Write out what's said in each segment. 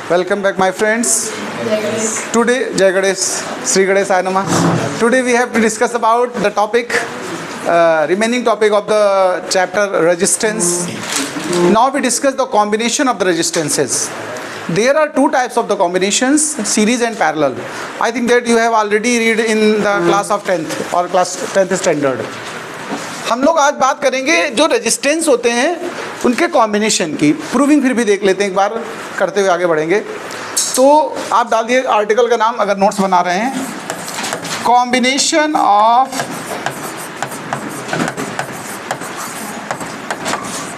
Welcome back, my friends. Today, Jai Ganesh, Sri Ganesh Ainama. Today we have to discuss about the topic, remaining topic of the chapter resistance. Now we discuss the combination of the resistances. There are two types of the combinations, series and parallel. I think that you have already read in the class of 10th or class 10th standard. हम लोग आज बात करेंगे जो resistance होते हैं उनके combination की प्रूविंग फिर भी देख लेते हैं एक बार करते हुए आगे बढ़ेंगे। तो आप डाल दिए आर्टिकल का नाम अगर नोट्स बना रहे हैं, कॉम्बिनेशन ऑफ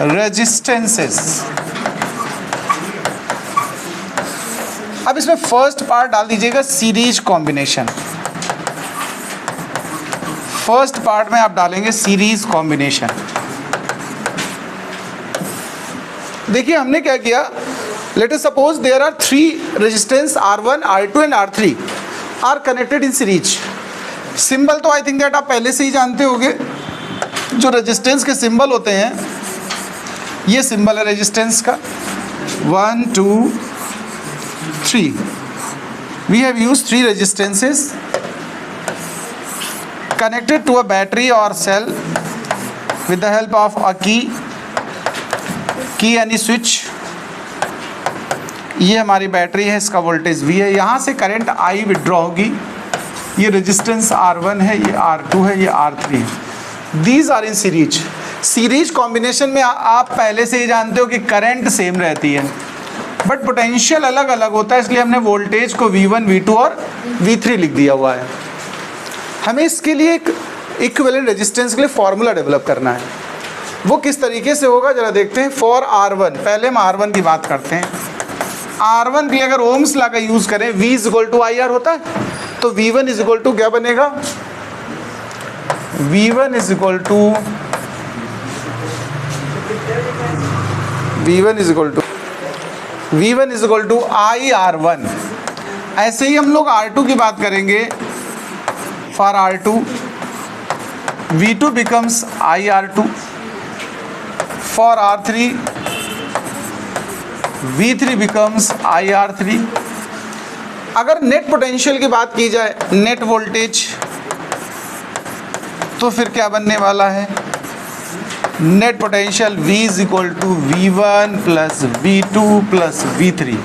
रेजिस्टेंसेस। अब इसमें फर्स्ट पार्ट डाल दीजिएगा सीरीज कॉम्बिनेशन। फर्स्ट पार्ट में आप डालेंगे सीरीज कॉम्बिनेशन। देखिए हमने क्या किया, let us suppose there are three resistance R1, R2 and R3 are connected in series. Symbol तो आई थिंक दैट आप पहले से ही जानते होंगे, जो रेजिस्टेंस के सिंबल होते हैं, ये सिंबल है रेजिस्टेंस का 1, 2, 3। We have used three resistances connected to a battery or cell with the help of a key यानी स्विच। ये हमारी बैटरी है, इसका वोल्टेज V है, यहाँ से करंट I विड्रॉ होगी। ये रेजिस्टेंस R1 है, ये R2 है, ये R3 है। These are in series. Series combination में आप पहले से ही जानते हो कि करंट सेम रहती है बट पोटेंशियल अलग अलग होता है, इसलिए हमने वोल्टेज को V1, V2 और V3 लिख दिया हुआ है। हमें इसके लिए एक इक्विवेलेंट रेजिस्टेंस के लिए फॉर्मूला डेवलप करना है। वो किस तरीके से होगा जरा देखते हैं। फॉर R1, पहले हम R1 की बात करते हैं। R1 के लिए अगर ओम्स लॉ का यूज करें, V = IR होता है, तो V1 = क्या बनेगा, V1 = IR1। ऐसे ही हम लोग R2 की बात करेंगे। For R2, V2 becomes IR2. For R3, V3 becomes IR3। अगर नेट पोटेंशियल की बात की जाए, नेट वोल्टेज, तो फिर क्या बनने वाला है, net potential V = V1 + V2 + V3।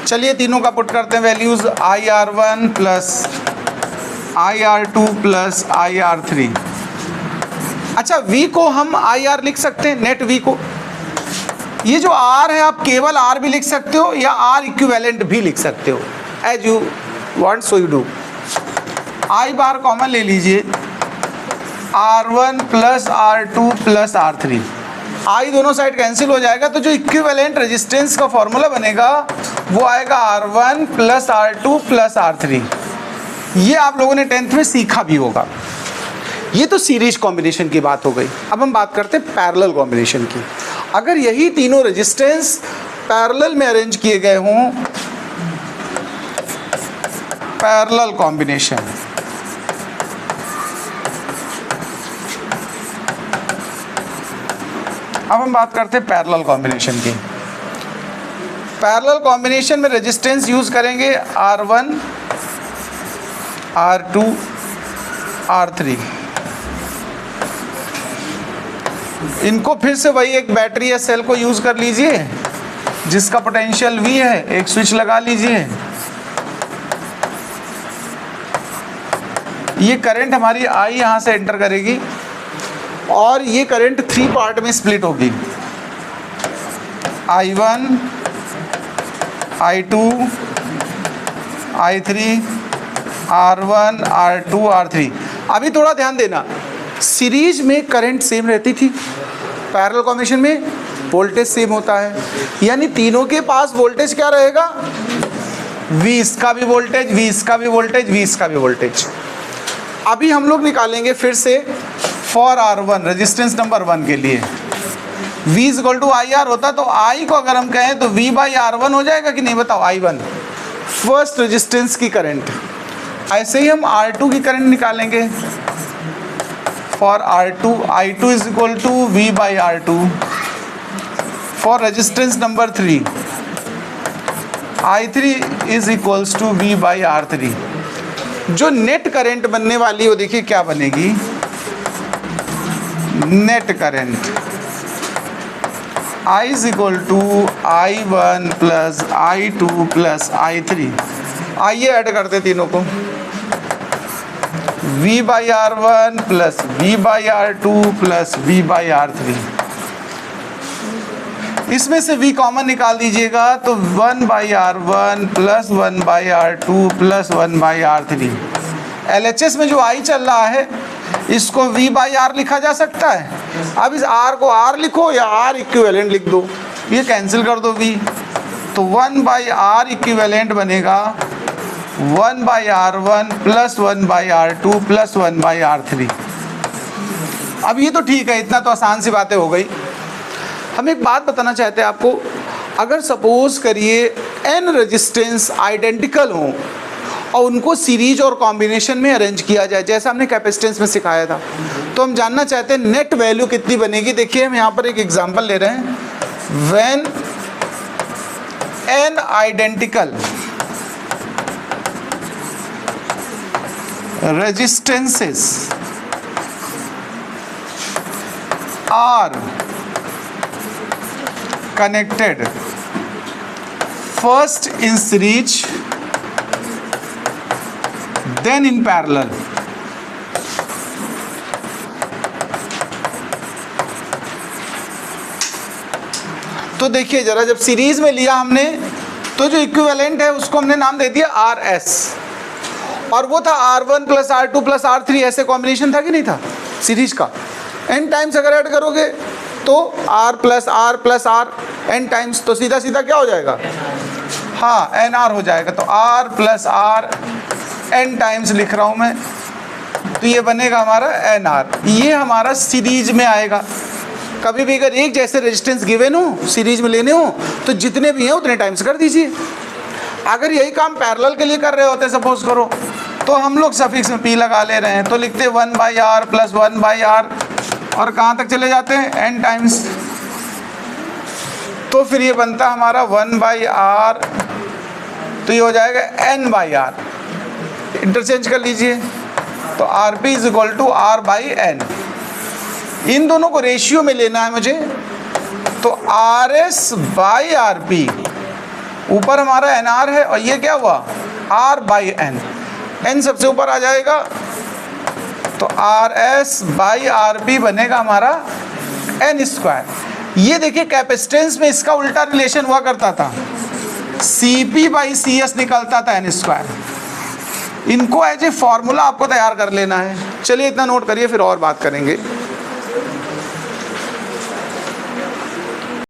चलिए तीनों का पुट करते हैं वैल्यूज, IR1 + IR2 + IR3। अच्छा, V को हम IR लिख सकते हैं, नेट V को। ये जो R है आप केवल R भी लिख सकते हो या R इक्विवेलेंट भी लिख सकते हो, as you want so you do. I बार कॉमन ले लीजिए, R1 + R2 + R3। I दोनों साइड कैंसिल हो जाएगा, तो जो इक्विवेलेंट रेजिस्टेंस का फॉर्मूला बनेगा वो आएगा R1 + R2 + R3। ये आप लोगों ने 10th में सीखा भी होगा। ये तो सीरीज कॉम्बिनेशन की बात हो गई। अब हम बात करते हैं पैरेलल कॉम्बिनेशन की। अगर यही तीनों रेजिस्टेंस पैरेलल में अरेंज किए गए हों, पैरेलल कॉम्बिनेशन, अब हम बात करते हैं पैरेलल कॉम्बिनेशन की। पैरेलल कॉम्बिनेशन में रेजिस्टेंस यूज करेंगे R1, R2, R3। इनको फिर से वही एक बैटरी या सेल को यूज कर लीजिए जिसका पोटेंशियल V है, एक स्विच लगा लीजिए। ये करंट हमारी I यहाँ से एंटर करेगी और ये करंट 3 पार्ट में स्प्लिट होगी, I1, I2, I3, R1, R2, R3। अभी थोड़ा ध्यान देना, सीरीज में करंट सेम रहती थी, पैरेलल कॉम्बिनेशन में वोल्टेज सेम होता है। यानी तीनों के पास वोल्टेज क्या रहेगा, V इसका भी वोल्टेज, V इसका भी वोल्टेज, V इसका भी वोल्टेज। अभी हम लोग निकालेंगे फिर से फॉर R1, रेजिस्टेंस नंबर 1 के लिए V = IR होता, तो I को अगर हम कहें तो V/R1 हो जाएगा कि नहीं, बताओ। I1 फर्स्ट रेजिस्टेंस की करंट। ऐसे ही हम R2 की करंट निकालेंगे। For R2, I2 = V/R2। For resistance number 3, I3 is equals to V by R3। जो नेट करंट बनने वाली वो देखिए क्या बनेगी, net current I is equal to I1 plus I2 plus I3। आइए ऐड करते तीनों को, V by R1 plus V by R2 plus V by R3। इसमें से V कॉमन निकाल दीजिएगा तो 1 by R1 plus 1 by R2 plus 1 by R3। LHS में जो I चल रहा है इसको V बाई R लिखा जा सकता है। अब इस R को R लिखो या R इक्विवेलेंट लिख दो, ये कैंसिल कर दो V, तो 1 बाई R इक्विवेलेंट बनेगा 1 by R1 plus 1 by R2 plus 1 by R3। अब ये तो ठीक है, इतना तो आसान सी बातें हो गई। हम एक बात बताना चाहते हैं आपको, अगर सपोज करिए n रेजिस्टेंस आइडेंटिकल हों और उनको सीरीज और कॉम्बिनेशन में अरेंज किया जाए जैसा हमने कैपेसिटेंस में सिखाया था, तो हम जानना चाहते हैं नेट वैल्यू कितनी बनेगी। देखिए हम यहाँ पर एक एग्जांपल ले रहे हैं, when n identical resistances are connected first in series then in parallel। तो देखिए जरा, जब सीरीज में लिया हमने तो जो इक्विवेलेंट है उसको हमने नाम दे दिया RS, और वो था R1 plus R2 plus R3, ऐसे कॉम्बिनेशन था कि नहीं था सीरीज का। n टाइम्स अगर ऐड करोगे तो R plus R n times, तो सीधा सीधा क्या हो जाएगा, हाँ NR हो जाएगा। तो R plus R n times लिख रहा हूँ मैं, तो ये बनेगा हमारा NR। ये हमारा सीरीज में आएगा। कभी भी अगर एक जैसे रेजिस्टेंस गिवन हो, सीरीज में लेने हो, तो जितने भी हैं उतने टाइम्स कर दीजिए। अगर यही काम पैरेलल के लिए कर रहे होते सपोज करो, तो हम लोग सफिक्स में P लगा ले रहे हैं, तो लिखते 1 by R plus 1 by R, और कहाँ तक चले जाते हैं n टाइम्स। तो फिर ये बनता हमारा 1 बाई R, तो ये हो जाएगा n बाई R। इंटरचेंज कर लीजिए, तो RP is equal to R by n। इन दोनों को रेशियो में लेना है मुझे, तो RS बाई RP, ऊपर हमारा NR है और ये क्या हुआ R बाई n, n सबसे ऊपर आ जाएगा, तो RS बाई RP बनेगा हमारा n स्क्वायर। ये देखिए कैपेसिटेंस में इसका उल्टा रिलेशन हुआ करता था, CP बाई CS निकलता था n स्क्वायर। इनको एज ए फॉर्मूला आपको तैयार कर लेना है। चलिए इतना नोट करिए, फिर और बात करेंगे।